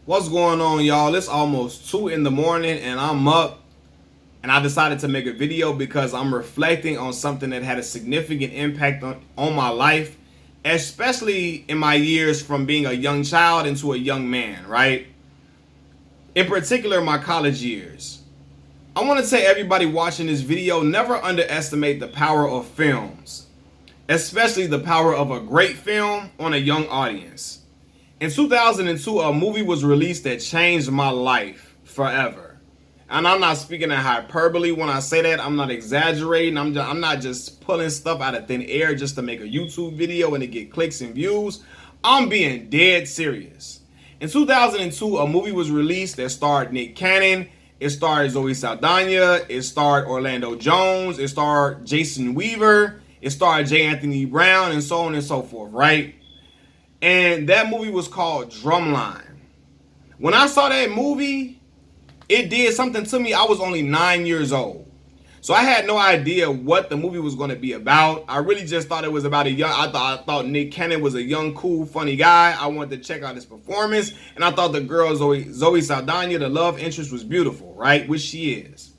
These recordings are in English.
What's going on, y'all? It's almost 2 in the morning and I'm up, and I decided to make a video because I'm reflecting on something that had a significant impact on my life, especially in my years from being a young child into a young man, right? In particular, my college years. I want to tell everybody watching this video, never underestimate the power of films, especially the power of a great film on a young audience. In 2002, a movie was released that changed my life forever. And I'm not speaking in hyperbole when I say that. I'm not exaggerating. I'm not just pulling stuff out of thin air just to make a YouTube video and to get clicks and views. I'm being dead serious. In 2002, a movie was released that starred Nick Cannon. It starred Zoe Saldana. It starred Orlando Jones. It starred Jason Weaver. It starred J. Anthony Brown, and so on and so forth, right? And that movie was called Drumline. When I saw that movie, it did something to me. I was only 9 years old. So I had no idea what the movie was going to be about. I really just thought it was about I thought Nick Cannon was a young, cool, funny guy. I wanted to check out his performance. And I thought the girl, Zoe Saldana, the love interest, was beautiful, right? Which she is.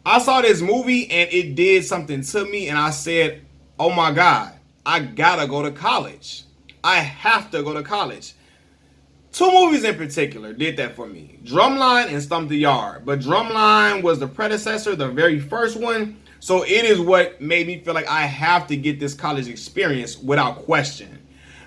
I saw this movie and it did something to me. And I said, oh my God, I gotta go to college. I have to go to college. Two movies in particular did that for me. Drumline and Stump the Yard. But Drumline was the predecessor, the very first one. So it is what made me feel like I have to get this college experience without question.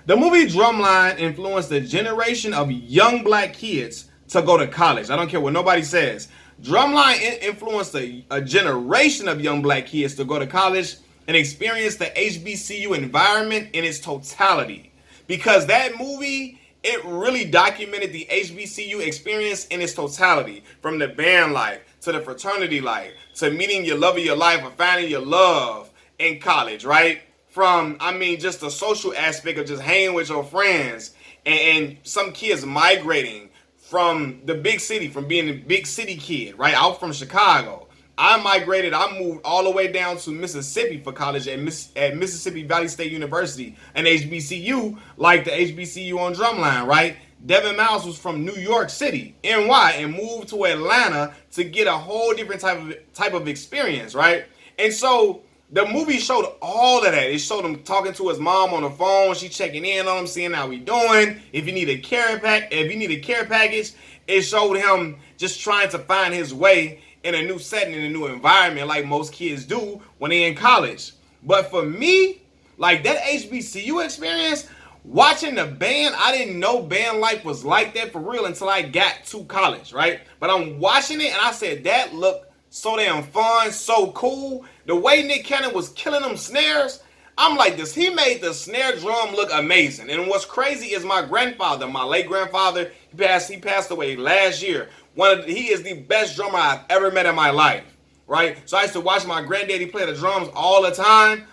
The movie Drumline influenced a generation of young black kids to go to college. I don't care what nobody says. Drumline influenced a generation of young black kids to go to college and experience the HBCU environment in its totality. Because that movie, it really documented the HBCU experience in its totality. From the band life, to the fraternity life, to meeting your love of your life or finding your love in college, right? From, just the social aspect of just hanging with your friends. And some kids migrating from the big city, from being a big city kid, right? Out from Chicago. I moved all the way down to Mississippi for college at Mississippi Valley State University, an HBCU like the HBCU on Drumline, right? Devin Miles was from New York City, NY, and moved to Atlanta to get a whole different type of experience, right? And so the movie showed all of that. It showed him talking to his mom on the phone, she checking in on him, seeing how he doing. If you need a care package, it showed him just trying to find his way in a new setting, in a new environment, like most kids do when they're in college. But for me, like that HBCU experience, watching the band, I didn't know band life was like that for real until I got to college, right? But I'm watching it and I said, that looked so damn fun, so cool. The way Nick Cannon was killing them snares, I'm like this. He made the snare drum look amazing. And what's crazy is my grandfather, my late grandfather, he passed away last year. He is the best drummer I've ever met in my life, right? So I used to watch my granddaddy play the drums all the time.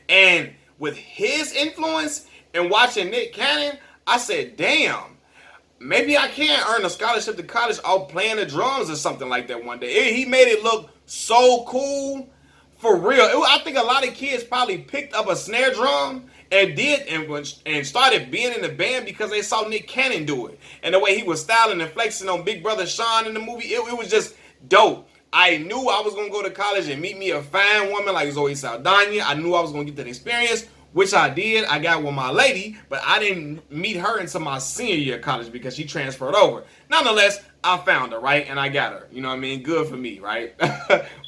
And with his influence and watching Nick Cannon, I said, damn, maybe I can earn a scholarship to college off playing the drums or something like that one day. He made it look so cool. For real. I think a lot of kids probably picked up a snare drum and started being in the band because they saw Nick Cannon do it. And the way he was styling and flexing on Big Brother Sean in the movie, it was just dope. I knew I was going to go to college and meet me a fine woman like Zoe Saldana. I knew I was going to get that experience, which I did. I got with my lady, but I didn't meet her until my senior year of college because she transferred over. Nonetheless, I found her, right? And I got her. You know what I mean? Good for me, right?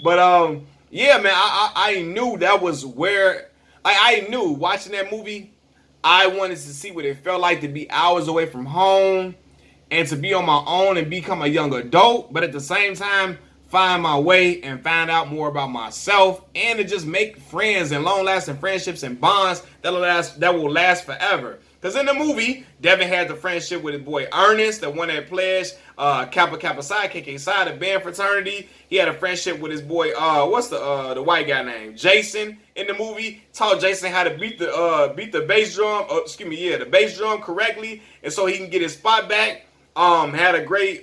But, yeah, man, I knew that was where, I knew watching that movie, I wanted to see what it felt like to be hours away from home and to be on my own and become a young adult, but at the same time, find my way and find out more about myself and to just make friends and long-lasting friendships and bonds that will last forever. Because in the movie, Devin had the friendship with his boy Ernest, the one that pledged Kappa Alpha Psi, KK Psi, the band fraternity. He had a friendship with his boy, what's the white guy name? Jason in the movie. Taught Jason how to beat the bass drum, the bass drum correctly, and so he can get his spot back. Had a great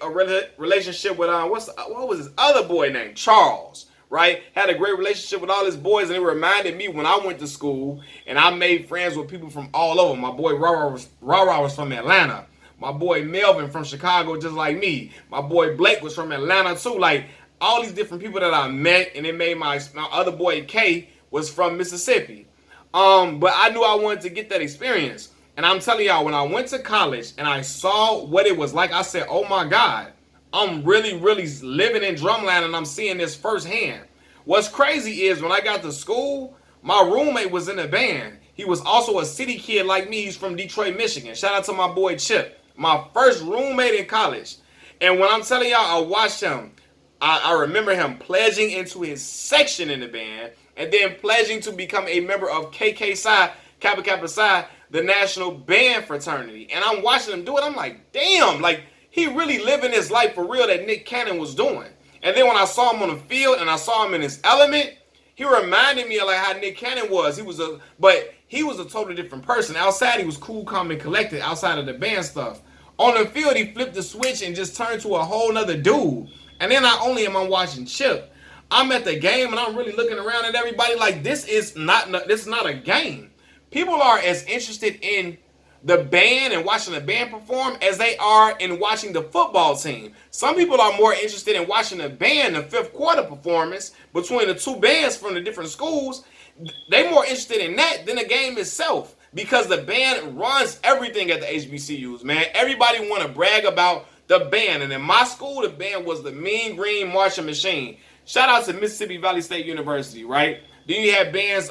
relationship with what was his other boy name? Charles. Right? Had a great relationship with all his boys, and it reminded me when I went to school and I made friends with people from all over. My boy Rara was from Atlanta. My boy Melvin from Chicago, just like me. My boy Blake was from Atlanta too. Like all these different people that I met, and it made my other boy K was from Mississippi. But I knew I wanted to get that experience. And I'm telling y'all, when I went to college and I saw what it was like, I said, oh my God, I'm really, really living in Drumline and I'm seeing this firsthand. What's crazy is when I got to school, my roommate was in a band. He was also a city kid like me. He's from Detroit, Michigan. Shout out to my boy Chip, my first roommate in college. And when I'm telling y'all, I watched him. I remember him pledging into his section in the band and then pledging to become a member of KK Kappa Alpha Psi, the national band fraternity. And I'm watching him do it. I'm like, damn, like he really living his life for real that Nick Cannon was doing. And then when I saw him on the field and I saw him in his element, he reminded me of like how Nick Cannon was. He was a totally different person. Outside, he was cool, calm, and collected outside of the band stuff. On the field, he flipped the switch and just turned to a whole nother dude. And then not only am I watching Chip, I'm at the game and I'm really looking around at everybody like this is not a game. People are as interested in the band and watching the band perform as they are in watching the football team. Some people are more interested in watching the band, the fifth quarter performance between the two bands from the different schools. They're more interested in that than the game itself because the band runs everything at the HBCUs, man. Everybody want to brag about the band. And in my school, the band was the Mean Green Marching Machine. Shout out to Mississippi Valley State University, right? Then you had bands,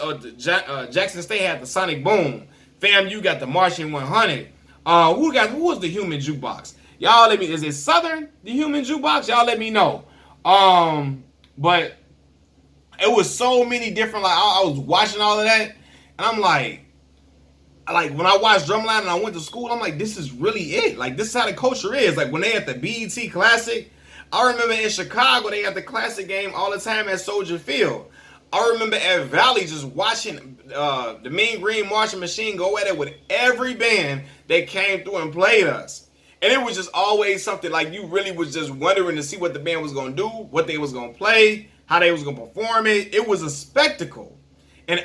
Jackson State had the Sonic Boom. FAMU got the Marching 100. Who was the Human Jukebox? Y'all let me, is it Southern, the Human Jukebox? Y'all let me know. But it was so many different, like I was watching all of that, and I'm like when I watched Drumline and I went to school, I'm like, this is really it. Like this is how the culture is. Like when they at the BET Classic, I remember in Chicago, they had the Classic game all the time at Soldier Field. I remember at Valley just watching the Mean Green Marching Machine go at it with every band that came through and played us. And it was just always something like you really was just wondering to see what the band was going to do, what they was going to play, how they was going to perform it. It was a spectacle. And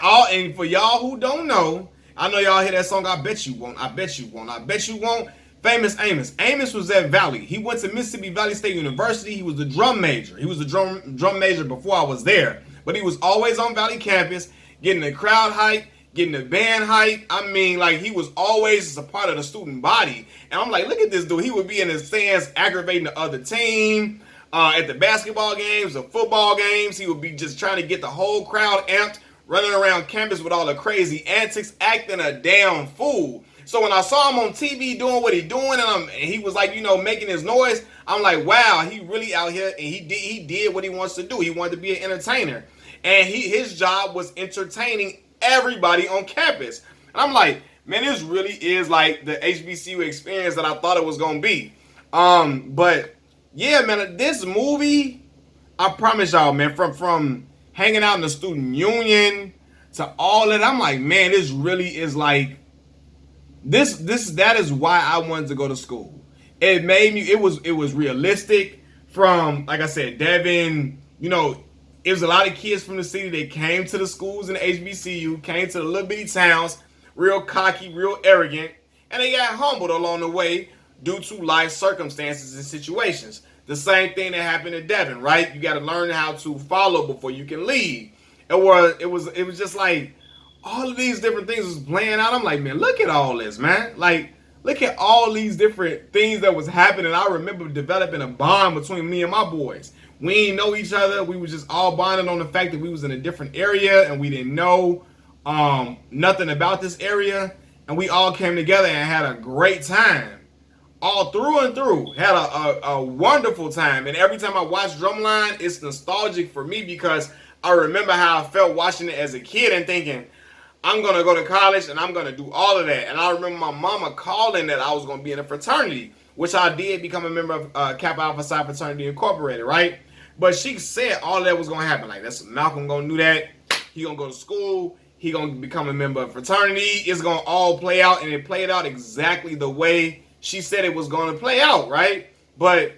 for y'all who don't know, I know y'all hear that song, I Bet You Won't, I Bet You Won't, I Bet You Won't. Famous Amos. Amos was at Valley. He went to Mississippi Valley State University. He was the drum major. He was the drum major before I was there. But he was always on Valley campus, getting the crowd hype, getting the band hype. I mean, like, he was always a part of the student body. And I'm like, look at this dude. He would be in the stands aggravating the other team. At the basketball games, the football games, he would be just trying to get the whole crowd amped, running around campus with all the crazy antics, acting a damn fool. So when I saw him on TV doing what he doing, and he was like, making his noise, I'm like, wow, he really out here, and he did what he wants to do. He wanted to be an entertainer, and his job was entertaining everybody on campus. And I'm like, man, this really is like the HBCU experience that I thought it was gonna be. But yeah, man, this movie, I promise y'all, man, from hanging out in the student union to all that, I'm like, man, this really is like. That is why I wanted to go to school. It made me, it was realistic from, like I said, Devin, it was a lot of kids from the city that came to the schools in the HBCU, came to the little bitty towns, real cocky, real arrogant, and they got humbled along the way due to life circumstances and situations. The same thing that happened to Devin, right? You got to learn how to follow before you can lead. It was just like, all of these different things was playing out. I'm like, man, look at all this, man. Like, look at all these different things that was happening. I remember developing a bond between me and my boys. We didn't know each other. We was just all bonding on the fact that we was in a different area and we didn't know nothing about this area. And we all came together and had a great time. All through and through. Had a wonderful time. And every time I watch Drumline, it's nostalgic for me because I remember how I felt watching it as a kid and thinking, I'm going to go to college and I'm going to do all of that. And I remember my mama calling that I was going to be in a fraternity, which I did become a member of Kappa Alpha Psi Fraternity Incorporated, right? But she said all of that was going to happen. Like, that's Malcolm going to do that. He going to go to school. He going to become a member of fraternity. It's going to all play out. And it played out exactly the way she said it was going to play out, right? But,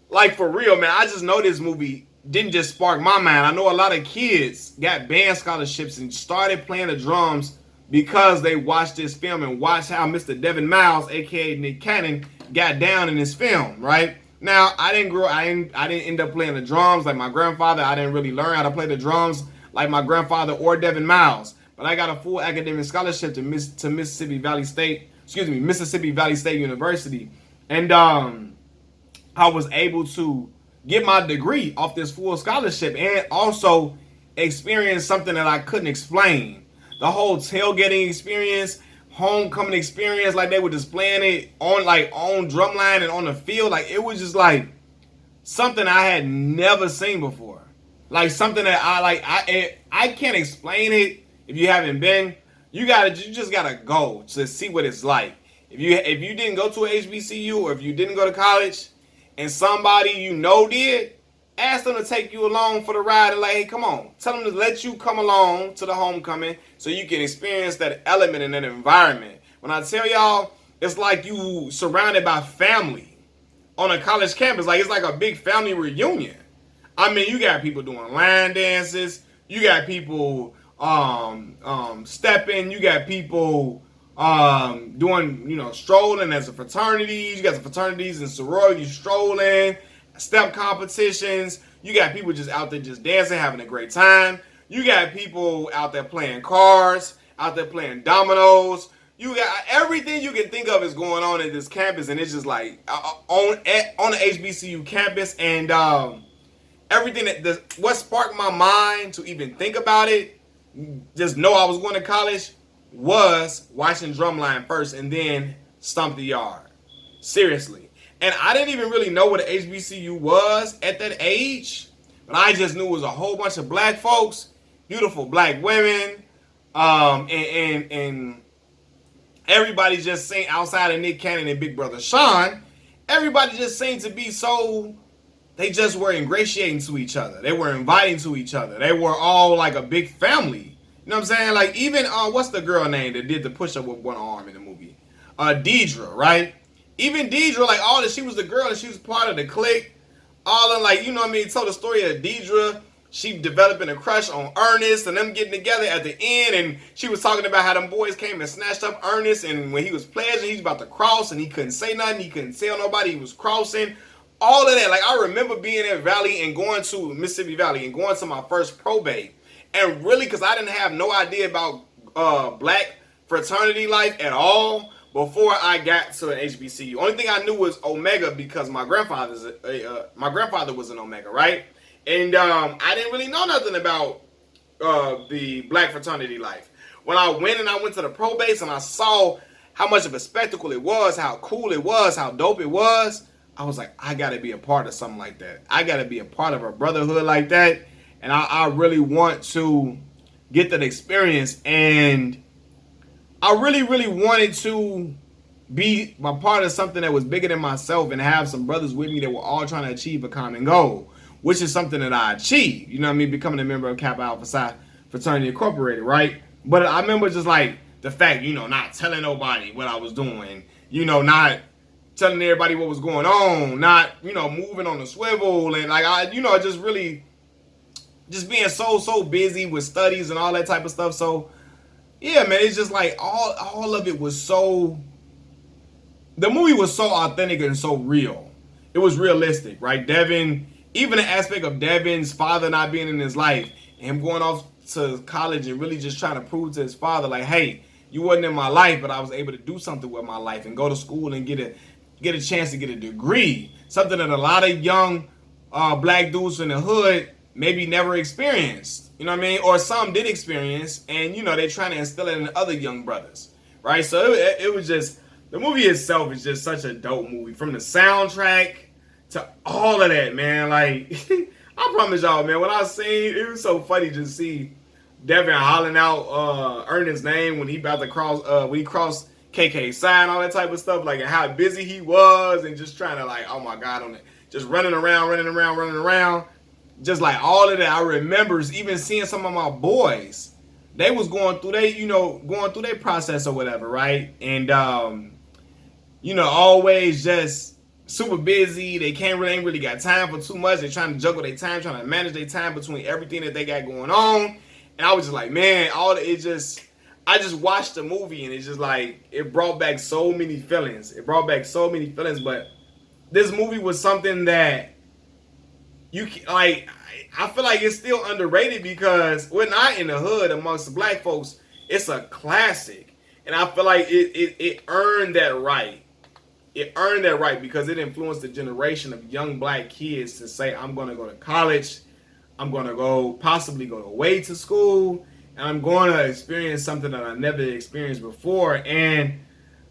like, for real, man, I just know this movie didn't just spark my mind. I know a lot of kids got band scholarships and started playing the drums because they watched this film and watched how Mr. Devin Miles, aka Nick Cannon, got down in this film, right? Now, I didn't end up playing the drums like my grandfather. I didn't really learn how to play the drums like my grandfather or Devin Miles. But I got a full academic scholarship to Mississippi Valley State University. And I was able to get my degree off this full scholarship and also experience something that I couldn't explain. The whole tailgating experience, homecoming experience, like they were displaying it on Drumline and on the field. Like it was just like something I had never seen before. Like something that I can't explain it if you haven't been. You just gotta go to see what it's like. If you didn't go to a HBCU or if you didn't go to college and somebody you know did, ask them to take you along for the ride and like, hey, come on. Tell them to let you come along to the homecoming so you can experience that element and that environment. When I tell y'all, it's like you surrounded by family on a college campus. Like it's like a big family reunion. I mean, you got people doing line dances. You got people stepping. You got people doing, strolling as a fraternity. You got the fraternities and sororities strolling, step competitions. You got people just out there just dancing, having a great time. You got people out there playing cards, out there playing dominoes. You got everything you can think of is going on at this campus, and it's just like on the HBCU campus. And everything what sparked my mind to even think about it, just know I was going to college, was watching Drumline first and then Stomp the Yard. Seriously. And I didn't even really know what an HBCU was at that age, but I just knew it was a whole bunch of black folks, beautiful black women, and everybody just seemed, outside of Nick Cannon and Big Brother Sean, everybody just seemed to be so, they just were ingratiating to each other. They were inviting to each other. They were all like a big family. You know what I'm saying? Like even, what's the girl name that did the push-up with one arm in the movie? Deidre, right? Even Deidre, like all that, she was the girl and she was part of the clique. All of like, you know what I mean? Told the story of Deidre. She developing a crush on Ernest and them getting together at the end. And she was talking about how them boys came and snatched up Ernest. And when he was pledging, he was about to cross and he couldn't say nothing. He couldn't tell nobody he was crossing. All of that. Like I remember being at Valley and going to Mississippi Valley and going to my first probate. And really, because I didn't have no idea about black fraternity life at all before I got to an HBCU. Only thing I knew was Omega because my grandfather was an Omega, right? And I didn't really know nothing about the black fraternity life. When I went to the probates and I saw how much of a spectacle it was, how cool it was, how dope it was, I was like, I got to be a part of something like that. I got to be a part of a brotherhood like that. And I really want to get that experience. And I really, really wanted to be a part of something that was bigger than myself and have some brothers with me that were all trying to achieve a common goal, which is something that I achieved. You know what I mean? Becoming a member of Kappa Alpha Psi Fraternity Incorporated, right? But I remember just like the fact, not telling nobody what I was doing, not telling everybody what was going on, not, moving on the swivel. And like, just really just being so busy with studies and all that type of stuff. So yeah, man, it's just like all of it was so, the movie was so authentic and so real. It was realistic, right? Devin, even the aspect of Devin's father not being in his life, him going off to college and really just trying to prove to his father, like, hey, you wasn't in my life, but I was able to do something with my life and go to school and get a chance to get a degree. Something that a lot of young black dudes in the hood maybe never experienced, you know what I mean? Or some did experience, and they're trying to instill it in other young brothers, right? So it was just, the movie itself is just such a dope movie, from the soundtrack to all of that, man. Like, I promise y'all, man, when I seen, it was so funny to see Devin hollering out Ernest's name when he about to cross, when he crossed KK sign, all that type of stuff, like, and how busy he was, and just trying to, like, oh my God, on it, just running around. Just like all of that, I remember even seeing some of my boys. They was going through their process or whatever, right? And always just super busy. They ain't really got time for too much. They're trying to juggle their time, trying to manage their time between everything that they got going on. And I was just like, man, I just watched the movie and it's just like it brought back so many feelings. It brought back so many feelings. But this movie was something that you like. I feel like it's still underrated because we're not in the hood amongst the black folks. It's a classic, and I feel like it earned that right. It earned that right because it influenced a generation of young black kids to say, I'm going to go to college. I'm going to possibly go away to school. And I'm going to experience something that I never experienced before. And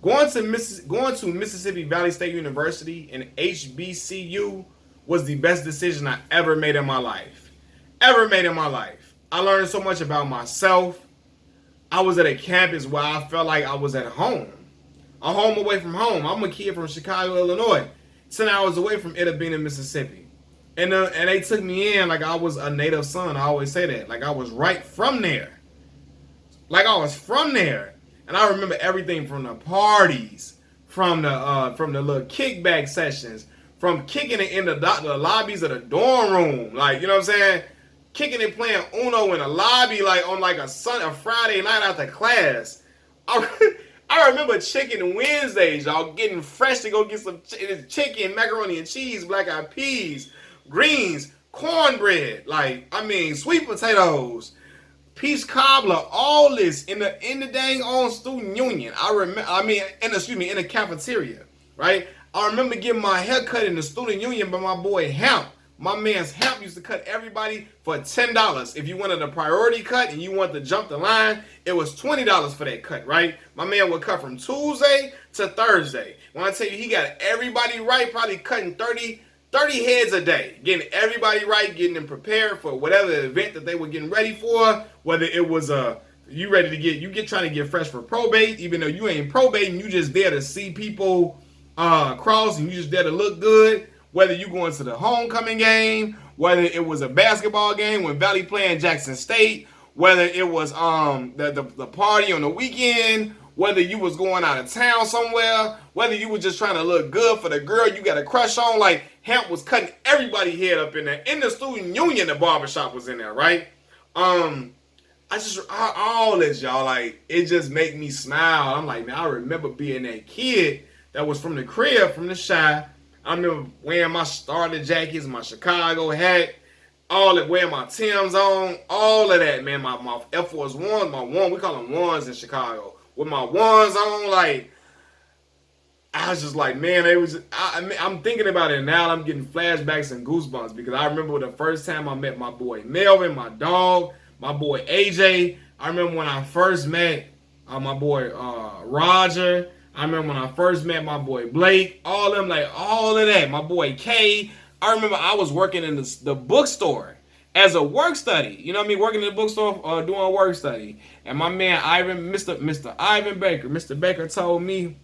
going to Mississippi Valley State University and HBCU was the best decision I ever made in my life. Ever made in my life. I learned so much about myself. I was at a campus where I felt like I was at home. A home away from home. I'm a kid from Chicago, Illinois. 10 hours away from Itta Bena, Mississippi. And they took me in like I was a native son. I always say that. Like I was right from there. Like I was from there. And I remember everything from the parties, from the little kickback sessions, from kicking it in the lobbies of the dorm room. Like, you know what I'm saying? Kicking and playing Uno in a lobby like on like a Friday night after class. I remember Chicken Wednesdays, y'all, getting fresh to go get some chicken, macaroni and cheese, black eyed peas, greens, cornbread, sweet potatoes, peach cobbler, all this in the dang on student union. In the cafeteria, right? I remember getting my hair cut in the student union by my boy Hemp. My man's Hemp used to cut everybody for $10. If you wanted a priority cut and you wanted to jump the line, it was $20 for that cut, right? My man would cut from Tuesday to Thursday. When I tell you he got everybody right, probably cutting 30 heads a day. Getting everybody right, getting them prepared for whatever event that they were getting ready for. Whether it was trying to get fresh for probate, even though you ain't probating, you just there to see people cross and you just there to look good. Whether you going to the homecoming game, whether it was a basketball game when Valley playing Jackson State, whether it was the party on the weekend, whether you was going out of town somewhere, whether you were just trying to look good for the girl you got a crush on, like Hemp was cutting everybody head up in there. In the student union, the barbershop was in there, right? All this, y'all, like, it just make me smile. I'm like, man, I remember being that kid that was from the crib, from the Chi. I remember wearing my starter jackets, my Chicago hat, all that, wearing my Timbs on, all of that, man. My Air Force Ones, we call them ones in Chicago. With my ones on, like, I was just like, man, I'm thinking about it now. I'm getting flashbacks and goosebumps because I remember the first time I met my boy Melvin, my dog, my boy AJ. I remember when I first met my boy Roger. I remember when I first met my boy Blake, all of that. My boy K. I remember I was working in the bookstore as a work study. You know what I mean? Working in the bookstore doing a work study. And my man Mr. Ivan Baker, Mr. Baker told me,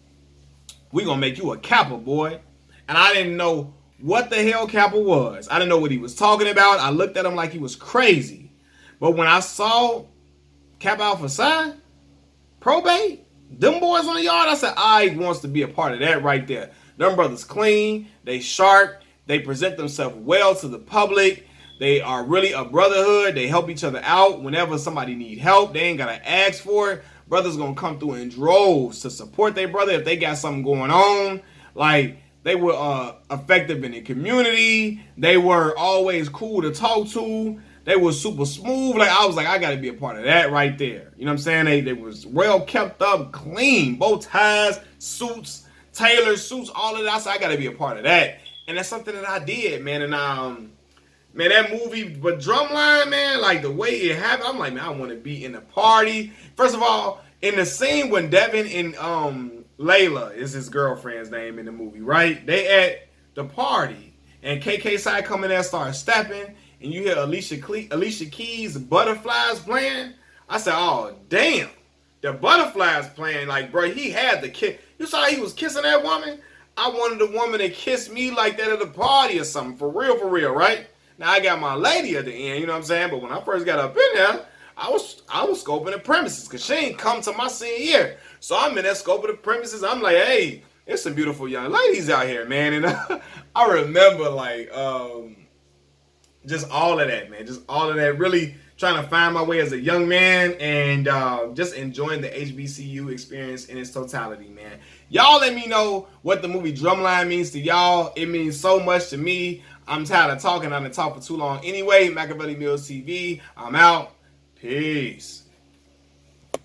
we gonna make you a Kappa, boy. And I didn't know what the hell Kappa was. I didn't know what he was talking about. I looked at him like he was crazy. But when I saw Kappa Alpha Psi, probate, them boys on the yard, I said, I wants to be a part of that right there. Them brothers clean, they sharp, they present themselves well to the public. They are really a brotherhood. They help each other out whenever somebody need help. They ain't gotta ask for it. Brothers gonna come through in droves to support their brother if they got something going on. Like, they were effective in the community. They were always cool to talk to. They was super smooth. Like, I was like, I got to be a part of that right there. You know what I'm saying? They was well kept up, clean. Bow ties, suits, tailored suits, all of that. So I got to be a part of that. And that's something that I did, man. And, man, that movie, but Drumline, man, like the way it happened, I'm like, man, I want to be in the party. First of all, in the scene when Devin and Layla is his girlfriend's name in the movie, right? They at the party. And KK Psi come in there and start stepping. And you hear Alicia Keys' Butterflies playing. I said, oh, damn. The Butterflies playing. Like, bro, he had the kiss. You saw he was kissing that woman? I wanted the woman to kiss me like that at a party or something. For real, right? Now, I got my lady at the end, you know what I'm saying? But when I first got up in there, I was scoping the premises because she ain't come to my senior year. So I'm in there scoping the premises. I'm like, hey, there's some beautiful young ladies out here, man. And I remember, like, just all of that, man. Just all of that really trying to find my way as a young man, and just enjoying the HBCU experience in its totality, man. Y'all let me know what the movie Drumline means to y'all. It means so much to me. I'm tired of talking. I done talked for too long. Anyway, Machiavelli Mills TV, I'm out. Peace.